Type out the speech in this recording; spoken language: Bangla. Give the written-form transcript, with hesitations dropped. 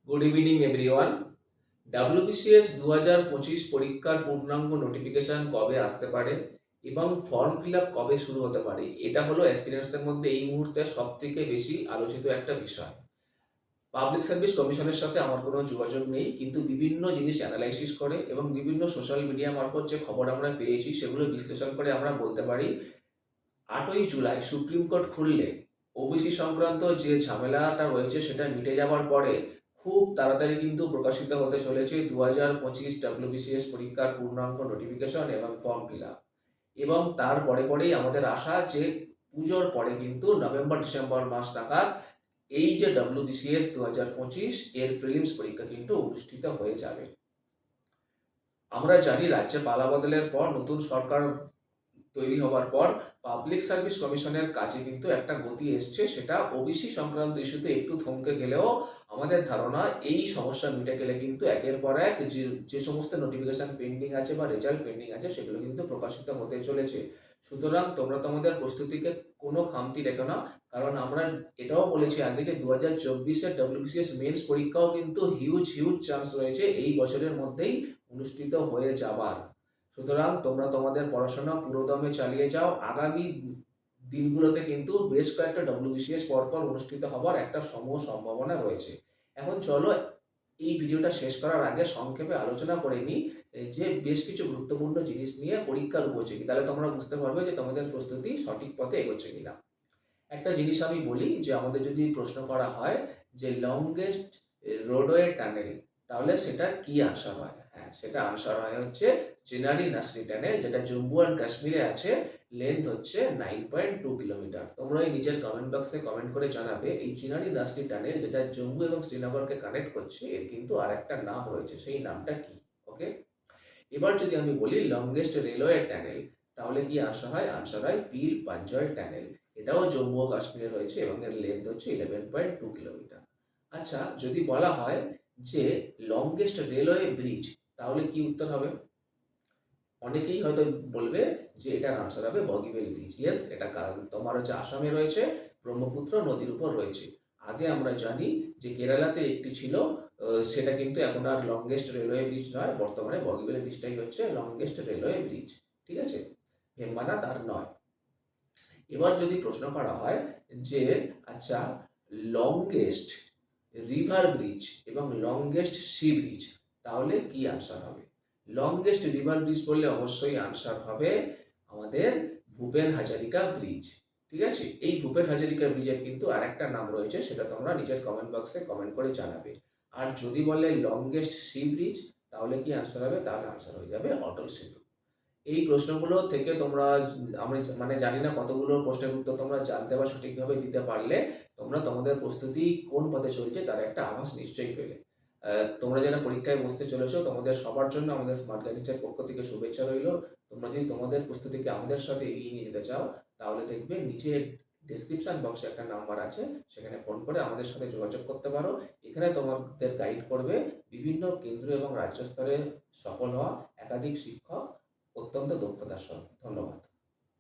Good evening everyone. ডাব্লিউবিসিএস 2025 পরীক্ষার পূর্ণাঙ্গ নোটিফিকেশন কবে আসতে পারে এবং ফর্ম ফিল আপ কবে শুরু হতে পারে, এটা হলো অ্যাসপিরেন্টসদের মধ্যে এই মুহূর্তে সব থেকে বেশি আলোচিত একটা বিষয়। পাবলিক সার্ভিস কমিশনের সাথে আমার কোনো যোগাযোগ নেই, কিন্তু বিভিন্ন জিনিস অ্যানালাইসিস করে এবং বিভিন্ন সোশ্যাল মিডিয়া মারফত যে খবর আমরা পেয়েছি সেগুলো বিশ্লেষণ করে আমরা বলতে পারি 8ই জুলাই সুপ্রিম কোর্ট খুললে ওবিসি সংক্রান্ত যে ঝামেলাটা রয়েছে সেটা মিটে যাওয়ার পরে খুব তাড়াতাড়ি কিন্তু প্রকাশিত হতে চলেছে 2025 ডাব্লিউবিসিএস পরীক্ষার পূর্ণাঙ্গ নোটিফিকেশন এবং ফর্ম ফিল আপ। এবং তার পরেই আমাদের আশা যে পুজোর পরে কিন্তু নভেম্বর ডিসেম্বর মাস নাগাদ এই যে ডাব্লিউবিসিএস 2025 এর প্রিলিমস পরীক্ষা কিন্তু অনুষ্ঠিত হয়ে যাবে। আমরা জানি রাজ্যে পালা বদলের পর নতুন সরকার তৈরি হওয়ার পর পাবলিক সার্ভিস কমিশনের কাজে কিন্তু একটা গতি এসছে, সেটা ওবিসি সংক্রান্ত ইস্যুতে একটু থমকে গেলেও আমাদের ধারণা এই সমস্যা মিটে গেলে কিন্তু একের পর এক যে সমস্ত নোটিফিকেশন পেন্ডিং আছে বা রেজাল্ট পেন্ডিং আছে সেগুলো কিন্তু প্রকাশিত হতে চলেছে। সুতরাং তোমরা তোমাদের প্রস্তুতিকে কোনো খামতি রেখো না, কারণ আমরা এটাও বলেছি আগে যে 2024-এর ডাব্লিউবিসিএস মেন্স পরীক্ষাও কিন্তু হিউজ চান্স রয়েছে এই বছরের মধ্যেই অনুষ্ঠিত হয়ে যাবার। সুতরাং তোমরা তোমাদের পড়াশোনা পুরোদমে চালিয়ে যাও। আগামী দিনগুলোতে কিন্তু বেশ কয়েকটা ডাব্লিউবিসিএস পরপর অনুষ্ঠিত হবার একটা সম্ভাবনা রয়েছে। এখন চলো এই ভিডিওটা শেষ করার আগে সংক্ষেপে আলোচনা করে নিই যে বেশ কিছু গুরুত্বপূর্ণ জিনিস নিয়ে পরীক্ষার উপযোগী, তাহলে তোমরা বুঝতে পারবে যে তোমাদের প্রস্তুতি সঠিক পথে এগোচ্ছে কিনা। একটা জিনিস আমি বলি যে আমাদের যদি প্রশ্ন করা হয় যে লংগেস্ট রোডওয়ে টানেল, তাহলে সেটা কি আনসার হয়? হ্যাঁ, সেটা আনসার হয় হচ্ছে চিনারি নাসরি টানেল, যেটা জম্মু অ্যান্ড কাশ্মীরে আছে। লেন্থ হচ্ছে 9.2 কিলোমিটার। তোমরা এই নিজের কমেন্ট বক্সে কমেন্ট করে জানাবে এই চিনারি নাসরি টানেল যেটা জম্মু এবং শ্রীনগরকে কানেক্ট করছে এর কিন্তু আরেকটা নাম রয়েছে, সেই নামটা কি? ওকে, এবার যদি আমি বলি লংগেস্ট রেলওয়ে টানেল, তাহলে কি আনসার হয়? আনসার হয় পীর পাঞ্জল টানেল। এটাও জম্মু ও কাশ্মীরে রয়েছে এবং এর লেন্থ হচ্ছে 11.2 কিলোমিটার। আচ্ছা, যদি বলা হয় যে লংগেস্ট রেলওয়ে ব্রিজ, তাহলে কি উত্তর হবে? অনেকেই হয়তো বলবে যে এটার আনসার হবে বগিবিল ব্রিজ। ইয়েস, এটা তোমার হচ্ছে আসামে রয়েছে, ব্রহ্মপুত্র নদীর উপর রয়েছে। আগে আমরা জানি যে কেরালাতে একটি ছিল, সেটা কিন্তু এখন আর লংগেস্ট রেলওয়ে ব্রিজ নয়, বর্তমানে বগিবিল ব্রিজটাই হচ্ছে লংগেস্ট রেলওয়ে ব্রিজ। ঠিক আছে, ভেম্বানাদ আর নয়। এবার যদি প্রশ্ন করা হয় যে আচ্ছা, লংগেস্ট রিভার ব্রিজ এবং লংগেস্ট সি ব্রিজ, তাহলে কি আনসার হবে? লংগেস্ট রিভার ব্রিজ বললে অবশ্যই আনসার হবে আমাদের ভূপেন হাজারিকা ব্রিজ। ঠিক আছে, এই ভূপেন হাজারিকা ব্রিজের কিন্তু আরেকটা নাম রয়েছে, সেটা তোমরা নিজের কমেন্ট বক্সে কমেন্ট করে জানাবে। আর যদি বলে লংগেস্ট সি ব্রিজ, তাহলে কি আনসার হবে? তাহলে আনসার হয়ে যাবে অটল সেতু। এই প্রশ্নগুলো থেকে তোমরা, আমি মানে জানি না কতগুলো প্রশ্নের উত্তর তোমরা জানতে বা সঠিকভাবে দিতে পারলে। তোমরা তোমাদের প্রস্তুতি কোন পথে চলছে তার একটা আভাস নিশ্চয়ই পেলে। তোমরা যারা পরীক্ষায় বসতে চলেছো তোমাদের সবার জন্য আমাদের স্মার্ট গাইডের পক্ষ থেকে শুভেচ্ছা রইল। তোমরা যদি তোমাদের প্রস্তুতিকে আমাদের সাথে এগিয়ে নিয়ে যেতে চাও, তাহলে দেখবে নিচে ডেসক্রিপশন বক্সে একটা নাম্বার আছে, সেখানে ফোন করে আমাদের সাথে যোগাযোগ করতে পারো। এখানে তোমাদের গাইড করবে বিভিন্ন কেন্দ্র এবং রাজ্য স্তরে সফল হওয়া একাধিক শিক্ষক অত্যন্ত দক্ষতার সঙ্গে। ধন্যবাদ।